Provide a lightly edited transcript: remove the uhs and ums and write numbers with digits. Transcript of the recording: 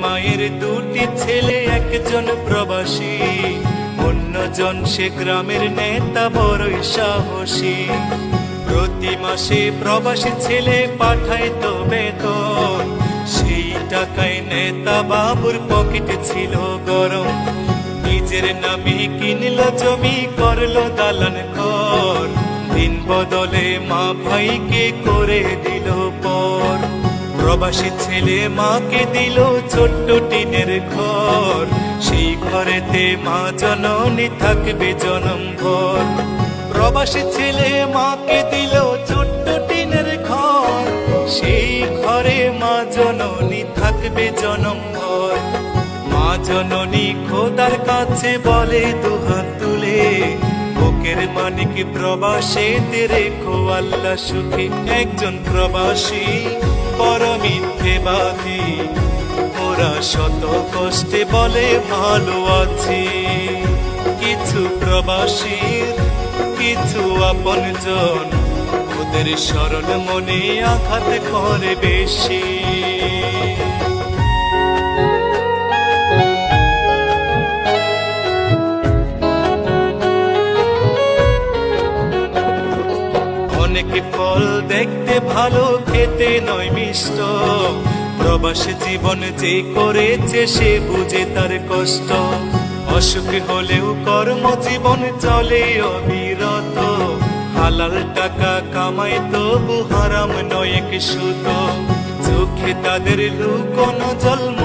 মায়ের দুটি ছেলে, একজন প্রবাসী, অন্যজন সে গ্রামের নেতা বড়ই সাহসী। প্রতি মাসে প্রবাসী ছেলে পাঠায় তো বেতন, সেই টাকায় নেতা বাবুর পকেটে ছিল গরম। নিজের নামে কিনলো জমি, করলো দালান ঘর, দিন বদলে মা ভাইকে করে দিল পর। প্রবাসী ছেলে মাকে দিল ছোট্ট টিনের ঘর, সেই ঘরেতে মা জননী থাকবে জনম ভর। প্রবাসী ছেলে মাকে দিল ছোট্ট টিনের ঘর, সেই ঘরে মা জননী থাকবে জনম ভর। মা জননী খোদার কাছে বলে দুহাত তুলে, বুকের মানিক প্রবাসীতে রেখো আল্লাহ সুখে। একজন প্রবাসী বড় মিথ্যেবাদী, ওরা শত কষ্টে বলে ভালো আছি। কিছু প্রবাসীর কিছু আপনজন, ওদের সরল মনে আঘাত করে বেশি। অনেক ফল দেখতে ভালো, খেতে নয় মিষ্ট, প্রবাসী জীবন যে করেছে সে বুঝে তার কষ্ট। অসুখ হলেও কর্মজীবন চলে অবিরত, হালাল টাকা কামাই তবু হারাম নয় এক সুতো। চোখে তাদের লুকোনো জল।